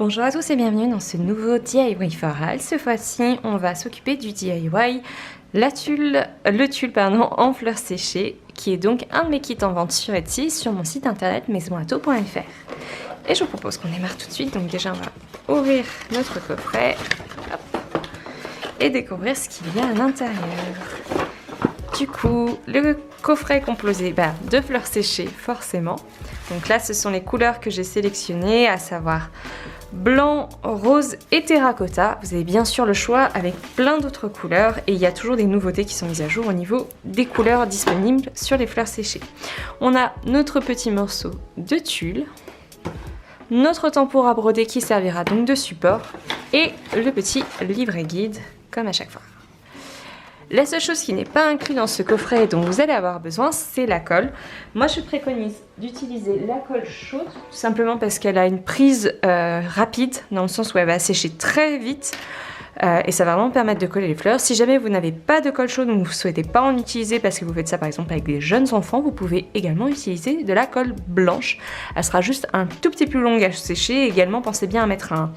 Bonjour à tous et bienvenue dans ce nouveau DIY for All. Cette fois-ci, on va s'occuper du DIY le tulle en fleurs séchées, qui est donc un de mes kits en vente sur Etsy, sur mon site internet maisonatto.fr. Et je vous propose qu'on démarre tout de suite. Donc déjà, on va ouvrir notre coffret et découvrir ce qu'il y a à l'intérieur. Du coup, le coffret est composé de fleurs séchées, forcément. Donc là, ce sont les couleurs que j'ai sélectionnées, à savoir blanc, rose et terracotta. Vous avez bien sûr le choix avec plein d'autres couleurs et il y a toujours des nouveautés qui sont mises à jour au niveau des couleurs disponibles sur les fleurs séchées. On a notre petit morceau de tulle, notre tambour à broder qui servira donc de support et le petit livret guide comme à chaque fois. La seule chose qui n'est pas inclue dans ce coffret et dont vous allez avoir besoin, c'est la colle. Moi, je préconise d'utiliser la colle chaude, tout simplement parce qu'elle a une prise rapide, dans le sens où elle va sécher très vite. Et ça va vraiment permettre de coller les fleurs. Si jamais vous n'avez pas de colle chaude ou que vous ne souhaitez pas en utiliser parce que vous faites ça par exemple avec des jeunes enfants, vous pouvez également utiliser de la colle blanche. Elle sera juste un tout petit peu plus longue à sécher. Et également, pensez bien à mettre un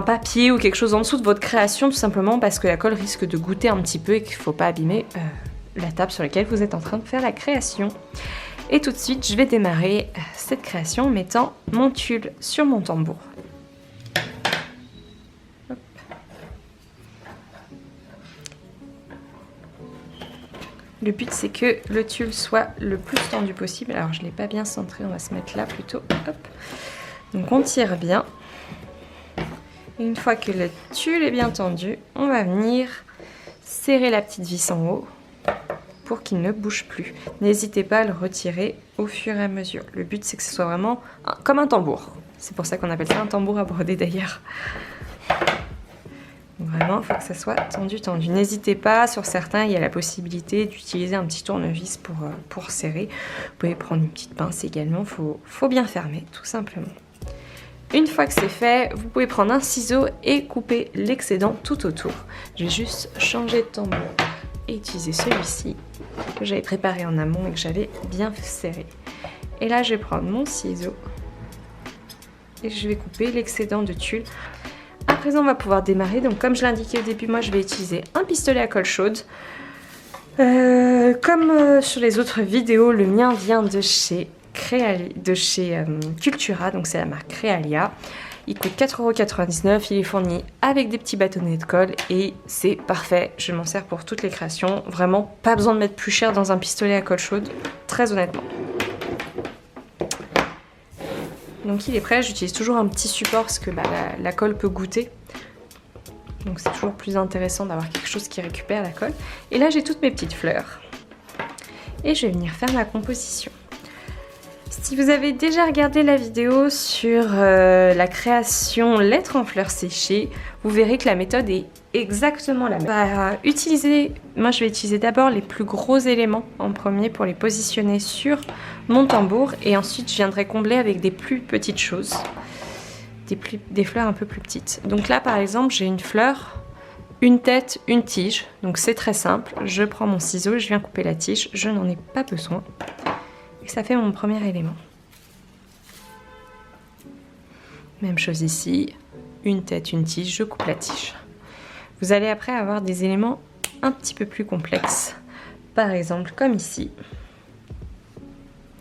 papier ou quelque chose en dessous de votre création, tout simplement parce que la colle risque de goûter un petit peu et qu'il ne faut pas abîmer la table sur laquelle vous êtes en train de faire la création. Et tout de suite, je vais démarrer cette création en mettant mon tulle sur mon tambour. Hop. Le but, c'est que le tulle soit le plus tendu possible. Alors, je ne l'ai pas bien centré, on va se mettre là plutôt. Hop. Donc, on tire bien. Et une fois que le tulle est bien tendu, on va venir serrer la petite vis en haut pour qu'il ne bouge plus. N'hésitez pas à le retirer au fur et à mesure. Le but, c'est que ce soit vraiment comme un tambour. C'est pour ça qu'on appelle ça un tambour à broder d'ailleurs. Vraiment, il faut que ça soit tendu. N'hésitez pas, sur certains, il y a la possibilité d'utiliser un petit tournevis pour serrer. Vous pouvez prendre une petite pince également, faut bien fermer, tout simplement. Une fois que c'est fait, vous pouvez prendre un ciseau et couper l'excédent tout autour. Je vais juste changer de tambour et utiliser celui-ci que j'avais préparé en amont et que j'avais bien serré. Et là, je vais prendre mon ciseau et je vais couper l'excédent de tulle. À présent, on va pouvoir démarrer. Donc, comme je l'indiquais au début, moi, je vais utiliser un pistolet à colle chaude. Comme sur les autres vidéos, le mien vient de chez Cultura, donc c'est la marque Créalia. Il coûte 4,99 €, il est fourni avec des petits bâtonnets de colle et c'est parfait, je m'en sers pour toutes les créations. Vraiment pas besoin de mettre plus cher dans un pistolet à colle chaude, très honnêtement. Donc il est prêt, j'utilise toujours un petit support parce que la colle peut goûter. Donc c'est toujours plus intéressant d'avoir quelque chose qui récupère la colle. Et là j'ai toutes mes petites fleurs et je vais venir faire ma composition. Si vous avez déjà regardé la vidéo sur la création lettres en fleurs séchées, vous verrez que la méthode est exactement la même. Moi je vais utiliser d'abord les plus gros éléments en premier pour les positionner sur mon tambour et ensuite je viendrai combler avec des plus petites choses, des fleurs un peu plus petites. Donc là par exemple j'ai une fleur, une tête, une tige, donc c'est très simple. Je prends mon ciseau, je viens couper la tige, je n'en ai pas besoin. Et ça fait mon premier élément. Même chose ici, une tête, une tige, je coupe la tige. Vous allez après avoir des éléments un petit peu plus complexes. Par exemple, comme ici.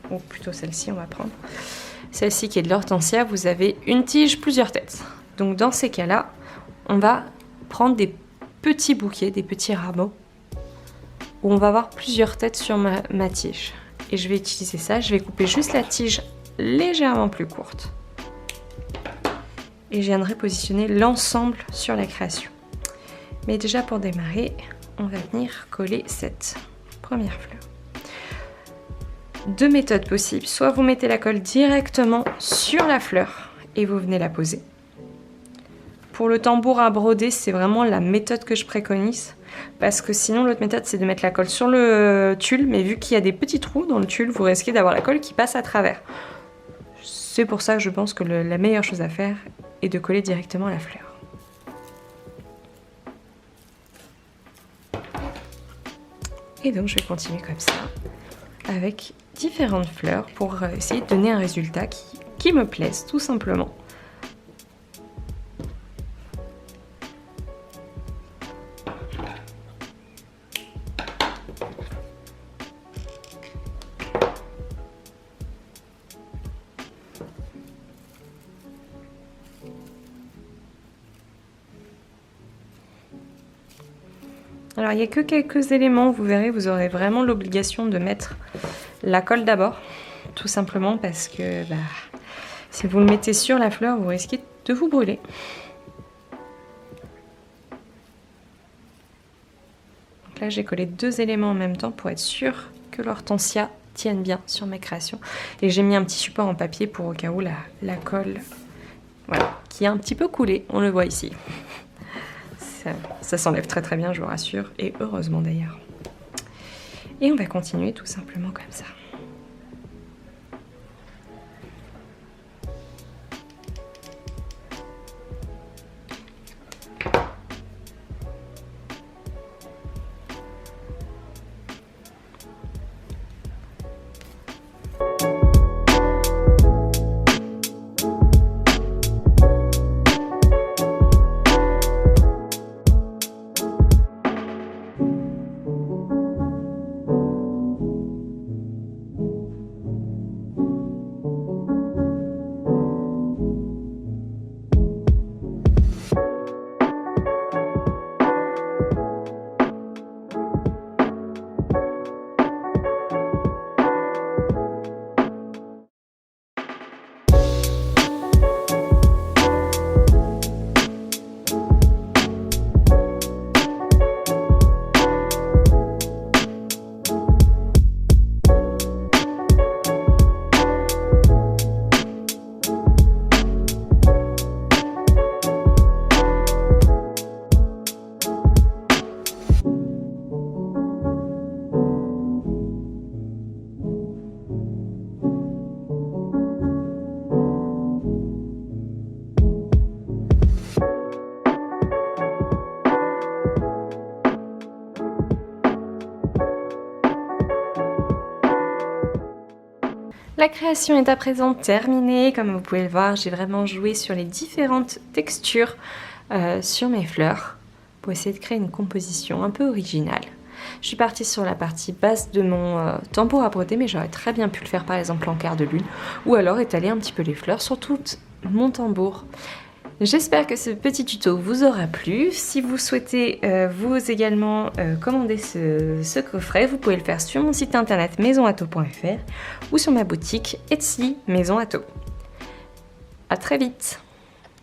Ou plutôt celle-ci, on va prendre. Celle-ci qui est de l'hortensia, vous avez une tige, plusieurs têtes. Donc dans ces cas-là, on va prendre des petits bouquets, des petits rameaux, où on va avoir plusieurs têtes sur ma tige. Et je vais utiliser ça, je vais couper juste la tige légèrement plus courte. Et je viendrai positionner l'ensemble sur la création. Mais déjà pour démarrer, on va venir coller cette première fleur. Deux méthodes possibles, soit vous mettez la colle directement sur la fleur et vous venez la poser. Pour le tambour à broder, c'est vraiment la méthode que je préconise. Parce que sinon, l'autre méthode, c'est de mettre la colle sur le tulle. Mais vu qu'il y a des petits trous dans le tulle, vous risquez d'avoir la colle qui passe à travers. C'est pour ça que je pense que la meilleure chose à faire est de coller directement à la fleur. Et donc, je vais continuer comme ça, avec différentes fleurs pour essayer de donner un résultat qui me plaise, tout simplement. Alors il n'y a que quelques éléments, vous verrez, vous aurez vraiment l'obligation de mettre la colle d'abord, tout simplement parce que si vous le mettez sur la fleur, vous risquez de vous brûler. Donc là j'ai collé 2 éléments en même temps pour être sûr que l'hortensia tienne bien sur mes créations. Et j'ai mis un petit support en papier pour au cas où la colle, voilà, qui a un petit peu coulé, on le voit ici. Ça s'enlève très très bien, je vous rassure, et heureusement d'ailleurs. Et on va continuer tout simplement comme ça. La création est à présent terminée. Comme vous pouvez le voir, j'ai vraiment joué sur les différentes textures sur mes fleurs pour essayer de créer une composition un peu originale. Je suis partie sur la partie basse de mon tambour à broder, mais j'aurais très bien pu le faire par exemple en quart de lune, ou alors étaler un petit peu les fleurs sur tout mon tambour. J'espère que ce petit tuto vous aura plu. Si vous souhaitez vous également commander ce coffret, vous pouvez le faire sur mon site internet maisonatto.fr ou sur ma boutique Etsy Maison Atto. À très vite!